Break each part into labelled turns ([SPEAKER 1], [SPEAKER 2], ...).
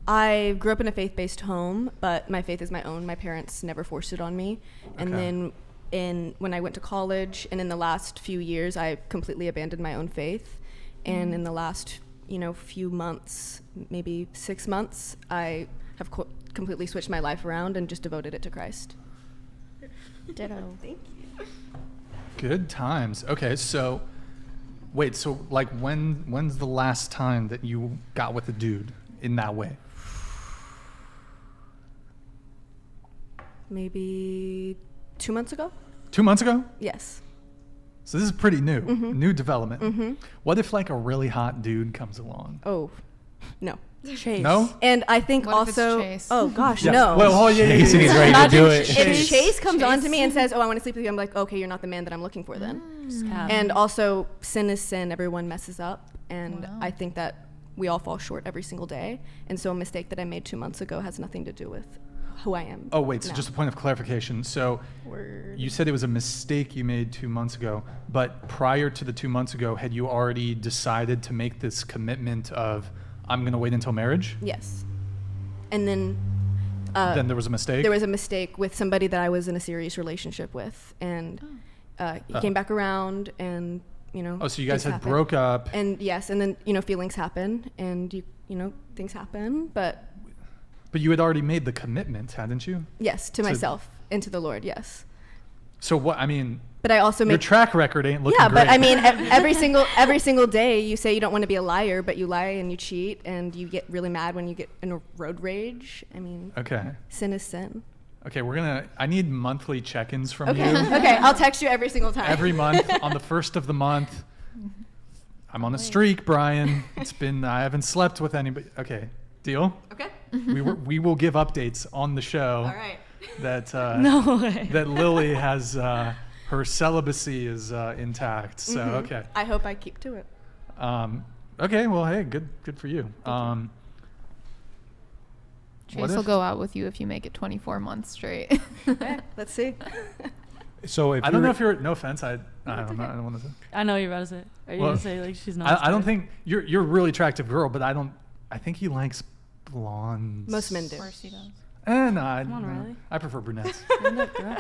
[SPEAKER 1] I grew up in a faith-based home, but my faith is my own. My parents never forced it on me. And then when I went to college and in the last few years, I completely abandoned my own faith. And in the last, few months, maybe 6 months, I have completely switched my life around and just devoted it to Christ.
[SPEAKER 2] Ditto.
[SPEAKER 1] Thank you.
[SPEAKER 3] Good times. Okay, so wait, so like when's the last time that you got with a dude in that way?
[SPEAKER 1] Maybe 2 months ago?
[SPEAKER 3] 2 months ago?
[SPEAKER 1] Yes.
[SPEAKER 3] So this is pretty new, new development.
[SPEAKER 1] Mm-hmm.
[SPEAKER 3] What if like a really hot dude comes along?
[SPEAKER 1] Oh, no.
[SPEAKER 4] Chase.
[SPEAKER 3] No?
[SPEAKER 1] And I think
[SPEAKER 2] What if it's
[SPEAKER 1] also,
[SPEAKER 2] Chase?
[SPEAKER 1] oh gosh,
[SPEAKER 3] Yeah.
[SPEAKER 1] no.
[SPEAKER 3] Well,
[SPEAKER 4] Chase and he's ready to do it.
[SPEAKER 1] If Chase comes on to me and says, oh, I want to sleep with you, I'm like, okay, you're not the man that I'm looking for then. And also, sin is sin. Everyone messes up. And I think that we all fall short every single day. And so a mistake that I made 2 months ago has nothing to do with who I am.
[SPEAKER 3] Oh, wait, so
[SPEAKER 1] now.
[SPEAKER 3] just a point of clarification. So you said it was a mistake you made 2 months ago, but prior to the 2 months ago, had you already decided to make this commitment of, I'm going to wait until marriage?
[SPEAKER 1] Yes. And then
[SPEAKER 3] Then there was a mistake?
[SPEAKER 1] there was a mistake with somebody that I was in a serious relationship with. And he came back around and,
[SPEAKER 3] Oh, so you guys
[SPEAKER 1] things
[SPEAKER 3] had
[SPEAKER 1] happened.
[SPEAKER 3] broke up.
[SPEAKER 1] And yes, and then, feelings happen and, things happen. But
[SPEAKER 3] But you had already made the commitment, hadn't you?
[SPEAKER 1] yes, to myself and to the Lord, yes.
[SPEAKER 3] So what, I mean,
[SPEAKER 1] But I also
[SPEAKER 3] your
[SPEAKER 1] make
[SPEAKER 3] track record ain't looking
[SPEAKER 1] yeah,
[SPEAKER 3] great.
[SPEAKER 1] but I mean, every single day you say you don't want to be a liar, but you lie and you cheat and you get really mad when you get in a road rage. I mean,
[SPEAKER 3] Okay.
[SPEAKER 1] sin is sin.
[SPEAKER 3] Okay, I need monthly check-ins from
[SPEAKER 1] Okay,
[SPEAKER 3] you.
[SPEAKER 1] okay, I'll text you every single time.
[SPEAKER 3] Every month on the first of the month. I'm on a streak, Brian. I haven't slept with anybody. Okay, deal?
[SPEAKER 1] Okay.
[SPEAKER 3] We will give updates on the show.
[SPEAKER 1] All right.
[SPEAKER 3] That
[SPEAKER 4] No way.
[SPEAKER 3] that Lily has her celibacy is intact. So okay.
[SPEAKER 1] I hope I keep to it.
[SPEAKER 3] Okay. Well, hey, good for you.
[SPEAKER 2] Chase will go out with you if you make it 24 months straight.
[SPEAKER 1] Okay, let's see.
[SPEAKER 4] So if
[SPEAKER 3] I don't know if you're. No offense. I don't know. I don't want to.
[SPEAKER 4] I know you're about to say. Are you
[SPEAKER 3] Well,
[SPEAKER 4] gonna say like she's not?
[SPEAKER 3] I don't think you're a really attractive girl, but I think he likes blondes.
[SPEAKER 1] Most men do.
[SPEAKER 2] Of course he does.
[SPEAKER 3] No, I,
[SPEAKER 4] Come on, Riley.
[SPEAKER 3] I prefer brunettes.
[SPEAKER 4] Stand up, girl.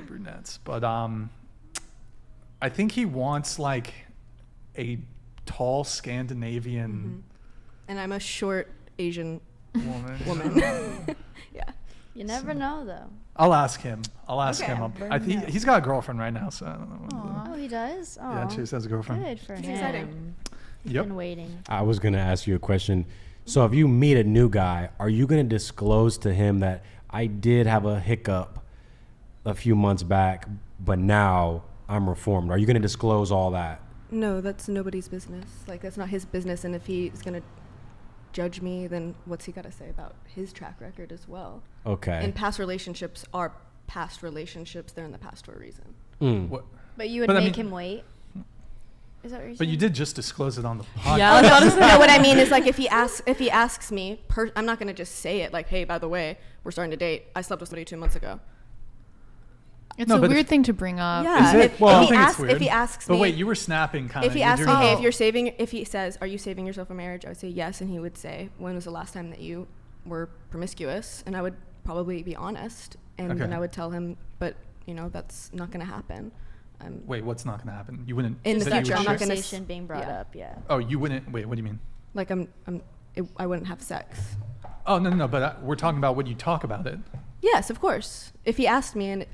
[SPEAKER 3] Brunettes, but I think he wants like a tall Scandinavian
[SPEAKER 1] And I'm a short Asian
[SPEAKER 3] woman.
[SPEAKER 1] woman. Yeah.
[SPEAKER 5] You never know, though.
[SPEAKER 3] I'll ask him.
[SPEAKER 1] Okay.
[SPEAKER 3] He's got a girlfriend right now, so I don't know.
[SPEAKER 5] Oh, he does? Oh,
[SPEAKER 3] Yeah, Chase has a girlfriend.
[SPEAKER 5] good for
[SPEAKER 1] It's
[SPEAKER 5] him.
[SPEAKER 1] exciting.
[SPEAKER 3] Yep.
[SPEAKER 5] Been waiting.
[SPEAKER 4] I was going to ask you a question. So if you meet a new guy, are you going to disclose to him that I did have a hiccup a few months back, but now I'm reformed? Are you going to disclose all that?
[SPEAKER 1] No, that's nobody's business. Like, that's not his business. And if he's going to judge me, then what's he got to say about his track record as well?
[SPEAKER 4] Okay.
[SPEAKER 1] And past relationships are past relationships. They're in the past for a reason.
[SPEAKER 3] What?
[SPEAKER 5] But you would
[SPEAKER 3] But I
[SPEAKER 5] make
[SPEAKER 3] mean-
[SPEAKER 5] him wait? Is that what you're
[SPEAKER 3] But you
[SPEAKER 5] saying?
[SPEAKER 3] did just disclose it on the podcast.
[SPEAKER 4] Yeah, I was about to say.
[SPEAKER 1] No, what I mean is, like, if he asks me, I'm not going to just say it like, hey, by the way, we're starting to date. I slept with somebody 2 months ago.
[SPEAKER 2] It's
[SPEAKER 3] No,
[SPEAKER 2] a
[SPEAKER 3] but
[SPEAKER 2] weird
[SPEAKER 3] if-
[SPEAKER 2] thing to bring up.
[SPEAKER 1] Yeah.
[SPEAKER 3] Is it?
[SPEAKER 1] If-
[SPEAKER 3] Well, I
[SPEAKER 1] if
[SPEAKER 3] don't
[SPEAKER 1] he
[SPEAKER 3] think
[SPEAKER 1] asks-
[SPEAKER 3] it's weird.
[SPEAKER 1] if he asks
[SPEAKER 3] But
[SPEAKER 1] me-
[SPEAKER 3] wait, you were snapping kind of.
[SPEAKER 1] If he asks me, hey, if he says, are you saving yourself for marriage? I would say yes. And he would say, when was the last time that you were promiscuous? And I would probably be honest. And then
[SPEAKER 3] Okay.
[SPEAKER 1] I would tell him, but, that's not going to happen.
[SPEAKER 3] Wait, what's not going to happen? You wouldn't.
[SPEAKER 1] In
[SPEAKER 3] you
[SPEAKER 1] the
[SPEAKER 3] said you
[SPEAKER 1] future,
[SPEAKER 3] would
[SPEAKER 1] I'm not
[SPEAKER 3] share-
[SPEAKER 1] gonna
[SPEAKER 5] Conversation being brought
[SPEAKER 1] yeah.
[SPEAKER 5] up, yeah.
[SPEAKER 3] Oh, you wouldn't. Wait, what do you mean?
[SPEAKER 1] Like, I wouldn't have sex.
[SPEAKER 3] Oh, no. But we're talking about when you talk about it.
[SPEAKER 1] Yes, of course. If he asked me, and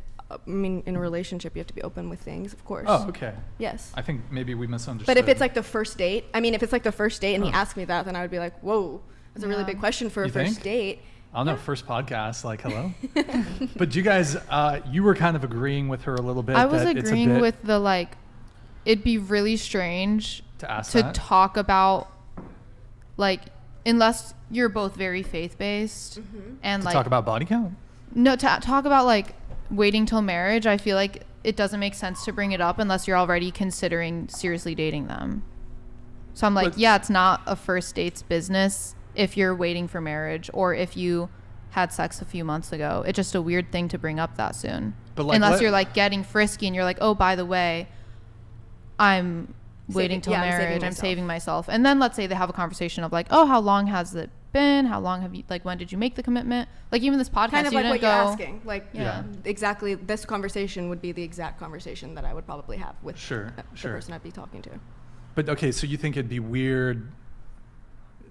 [SPEAKER 1] in a relationship, you have to be open with things, of course.
[SPEAKER 3] Oh, okay.
[SPEAKER 1] Yes.
[SPEAKER 3] I think maybe we misunderstood.
[SPEAKER 1] But if it's like the first date, and he
[SPEAKER 3] Oh.
[SPEAKER 1] asked me that, then I would be like, whoa, that's a really
[SPEAKER 2] Yeah.
[SPEAKER 1] big question for a
[SPEAKER 3] You
[SPEAKER 1] first
[SPEAKER 3] think?
[SPEAKER 1] date.
[SPEAKER 3] I don't know, first podcast, like, hello. But you guys, you were kind of agreeing with her a little bit.
[SPEAKER 2] I was
[SPEAKER 3] that it's a
[SPEAKER 2] agreeing
[SPEAKER 3] bit
[SPEAKER 2] with the it'd be really strange
[SPEAKER 3] to ask
[SPEAKER 2] to
[SPEAKER 3] that.
[SPEAKER 2] talk about, unless you're both very faith-based and
[SPEAKER 3] To talk about body count.
[SPEAKER 2] no, to talk about waiting till marriage. I feel like it doesn't make sense to bring it up unless you're already considering seriously dating them. So I'm like,
[SPEAKER 3] But-
[SPEAKER 2] yeah, it's not a first date's business if you're waiting for marriage or if you had sex a few months ago. It's just a weird thing to bring up that soon.
[SPEAKER 3] But
[SPEAKER 2] Unless you're getting frisky and you're like, oh, by the way, I'm waiting till
[SPEAKER 1] I'm saving
[SPEAKER 2] marriage. I'm
[SPEAKER 1] myself.
[SPEAKER 2] saving myself. And then let's say they have a conversation of oh, how long has it been? How long have you, like, when did you make the commitment? Like, even this podcast,
[SPEAKER 1] Kind of
[SPEAKER 2] you
[SPEAKER 1] like
[SPEAKER 2] didn't
[SPEAKER 1] what
[SPEAKER 2] go.
[SPEAKER 1] you're asking. Like,
[SPEAKER 3] Yeah.
[SPEAKER 1] exactly. This conversation would be the exact conversation that I would probably have with
[SPEAKER 3] Sure,
[SPEAKER 1] the
[SPEAKER 3] sure.
[SPEAKER 1] person I'd be talking to.
[SPEAKER 3] But okay, so you think it'd be weird?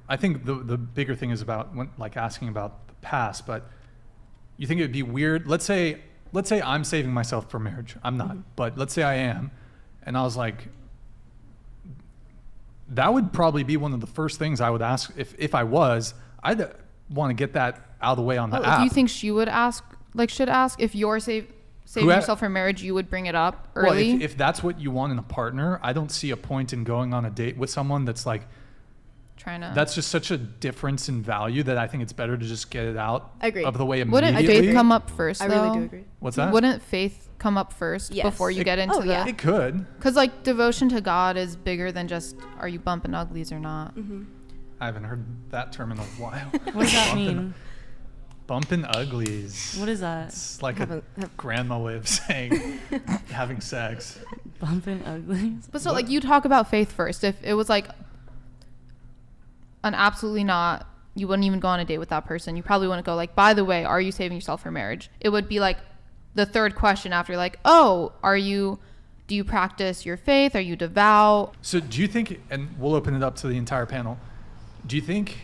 [SPEAKER 3] I think the bigger thing is about like asking about the past, but you think it'd be weird? Let's say I'm saving myself for marriage. I'm not, but let's say I am, and I was like, that would probably be one of the first things I would ask if I was. I'd want to get that out of the way on the
[SPEAKER 2] Oh,
[SPEAKER 3] app.
[SPEAKER 2] do you think she would ask, like, should ask if you're saving
[SPEAKER 3] Who ha-
[SPEAKER 2] yourself for marriage? You would bring it up
[SPEAKER 3] Well,
[SPEAKER 2] early.
[SPEAKER 3] if that's what you want in a partner, I don't see a point in going on a date with someone that's like,
[SPEAKER 2] trying to.
[SPEAKER 3] that's just such a difference in value that I think it's better to just get it out
[SPEAKER 1] Agree.
[SPEAKER 3] of the way
[SPEAKER 2] Wouldn't
[SPEAKER 3] immediately.
[SPEAKER 2] faith come up first?
[SPEAKER 1] I
[SPEAKER 2] though?
[SPEAKER 1] really do agree.
[SPEAKER 3] What's that?
[SPEAKER 2] Wouldn't faith come up first
[SPEAKER 1] Yes.
[SPEAKER 2] before you
[SPEAKER 3] It-
[SPEAKER 2] get into
[SPEAKER 1] oh,
[SPEAKER 2] the?
[SPEAKER 1] yeah.
[SPEAKER 3] It could.
[SPEAKER 2] Because, like, devotion to God is bigger than just are you bumping uglies or not.
[SPEAKER 3] I haven't heard that term in a while.
[SPEAKER 6] What does that
[SPEAKER 3] Bumping-
[SPEAKER 6] mean?
[SPEAKER 3] Bumping uglies.
[SPEAKER 6] What is that?
[SPEAKER 3] It's like a
[SPEAKER 1] Haven't-
[SPEAKER 3] grandma way of saying having sex.
[SPEAKER 6] Bumping uglies?
[SPEAKER 2] But so,
[SPEAKER 3] What?
[SPEAKER 2] like, you talk about faith first. If it was like an absolutely not, you wouldn't even go on a date with that person. You probably wouldn't go like, by the way, are you saving yourself for marriage? It would be like the third question after, like, oh, do you practice your faith? Are you devout?
[SPEAKER 3] So do you think, and we'll open it up to the entire panel, do you think,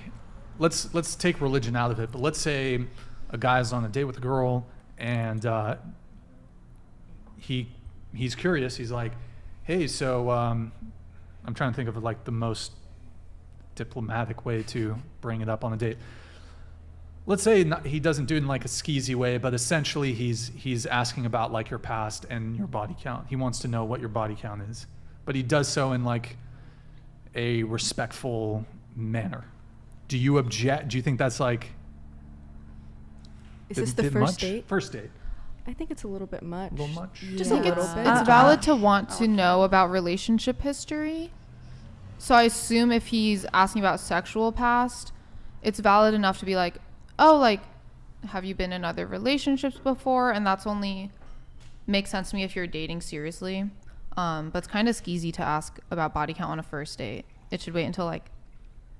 [SPEAKER 3] let's take religion out of it, but let's say a guy's on a date with a girl and he's curious. He's like, hey, so I'm trying to think of like the most diplomatic way to bring it up on a date. Let's say he doesn't do it in like a skeezy way, but essentially he's asking about like your past and your body count. He wants to know what your body count is, but he does so in like a respectful manner. Do you object? Do you think that's like
[SPEAKER 1] Is
[SPEAKER 3] bit-
[SPEAKER 1] this the
[SPEAKER 3] bit
[SPEAKER 1] first
[SPEAKER 3] much?
[SPEAKER 1] date?
[SPEAKER 3] First date,
[SPEAKER 1] I think it's a little bit much.
[SPEAKER 3] a little much.
[SPEAKER 1] Just
[SPEAKER 2] I
[SPEAKER 1] a
[SPEAKER 2] think
[SPEAKER 1] little
[SPEAKER 2] it's,
[SPEAKER 1] bit.
[SPEAKER 2] it's valid to want to know about relationship history. So I assume if he's asking about sexual past, it's valid enough to be like, oh, like, have you been in other relationships before? And that's only makes sense to me if you're dating seriously. But it's kind of skeezy to ask about body count on a first date. It should wait until, like,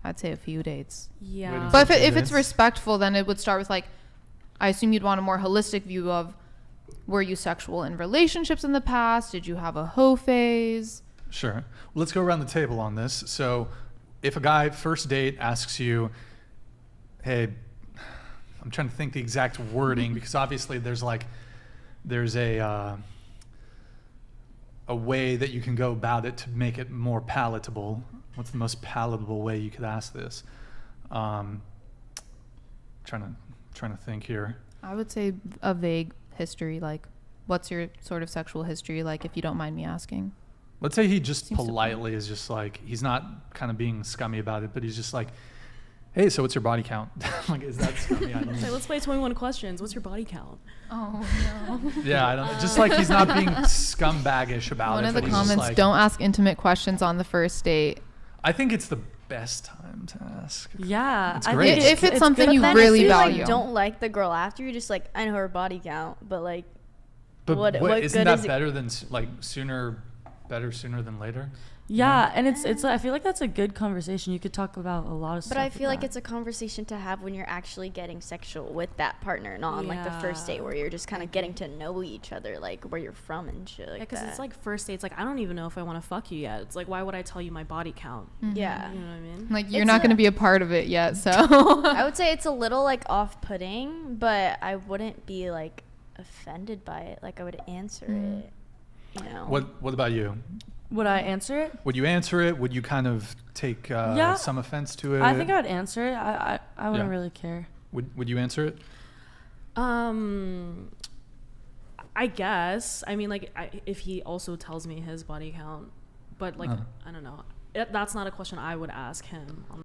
[SPEAKER 2] I'd say a few dates.
[SPEAKER 6] Yeah.
[SPEAKER 2] But
[SPEAKER 3] Okay,
[SPEAKER 2] if it's
[SPEAKER 3] Vince.
[SPEAKER 2] respectful, then it would start with, like, I assume you'd want a more holistic view of, were you sexual in relationships in the past? Did you have a hoe phase?
[SPEAKER 3] Sure. Let's go around the table on this. So if a guy first date asks you, hey, I'm trying to think the exact wording because obviously there's a way that you can go about it to make it more palatable. What's the most palatable way you could ask this? Trying to think here.
[SPEAKER 2] I would say a vague history, like, what's your sort of sexual history, like, if you don't mind me asking.
[SPEAKER 3] Let's say he just
[SPEAKER 2] Seems to-
[SPEAKER 3] politely is just like, he's not kind of being scummy about it, but he's just like, hey, so what's your body count? Like, is that scummy? I don't
[SPEAKER 6] Say,
[SPEAKER 3] know.
[SPEAKER 6] let's play 21 questions. What's your body count?
[SPEAKER 2] Oh, no.
[SPEAKER 3] Yeah, I don't. Just like he's not being scumbaggish about
[SPEAKER 2] One
[SPEAKER 3] it.
[SPEAKER 2] of the
[SPEAKER 3] but he's just
[SPEAKER 2] comments,
[SPEAKER 3] like-
[SPEAKER 2] don't ask intimate questions on the first date.
[SPEAKER 3] I think it's the best time to ask.
[SPEAKER 6] Yeah.
[SPEAKER 3] It's
[SPEAKER 6] I
[SPEAKER 3] great.
[SPEAKER 6] think
[SPEAKER 2] If it's something
[SPEAKER 6] good
[SPEAKER 2] you
[SPEAKER 6] advice.
[SPEAKER 5] Then
[SPEAKER 2] really
[SPEAKER 5] if you,
[SPEAKER 2] value.
[SPEAKER 5] like, don't like the girl after, you're just like, I know her body count, but like,
[SPEAKER 3] But
[SPEAKER 5] What
[SPEAKER 3] isn't
[SPEAKER 5] good
[SPEAKER 3] that
[SPEAKER 5] is it-
[SPEAKER 3] better than like better sooner than later?
[SPEAKER 6] Yeah, and it's. I feel like that's a good conversation. You could talk about a lot of stuff.
[SPEAKER 5] but I feel
[SPEAKER 6] with
[SPEAKER 5] like
[SPEAKER 6] that.
[SPEAKER 5] it's a conversation to have when you're actually getting sexual with that partner, not on like the first
[SPEAKER 6] Yeah.
[SPEAKER 5] date where you're just kind of getting to know each other, like where you're from and shit like
[SPEAKER 7] Yeah, because
[SPEAKER 5] that.
[SPEAKER 7] it's like first dates. Like I don't even know if I want to fuck you yet. It's like why would I tell you my body count?
[SPEAKER 5] yeah.
[SPEAKER 7] You know what I mean?
[SPEAKER 2] Like, you're
[SPEAKER 5] It's
[SPEAKER 2] not
[SPEAKER 5] a-
[SPEAKER 2] going to be a part of it yet, so.
[SPEAKER 5] I would say it's a little like off-putting, but I wouldn't be like offended by it. Like I would answer it, you know.
[SPEAKER 3] What about you?
[SPEAKER 6] Would I answer it?
[SPEAKER 3] Would you answer it? Would you kind of take
[SPEAKER 6] Yeah.
[SPEAKER 3] some offense to it?
[SPEAKER 6] I think I would answer it. I wouldn't
[SPEAKER 3] Yeah.
[SPEAKER 6] really care.
[SPEAKER 3] Would you answer it?
[SPEAKER 7] I guess. I mean, like if he also tells me his body count, but like
[SPEAKER 3] Uh-huh.
[SPEAKER 7] I don't know. That's not a question I would ask him on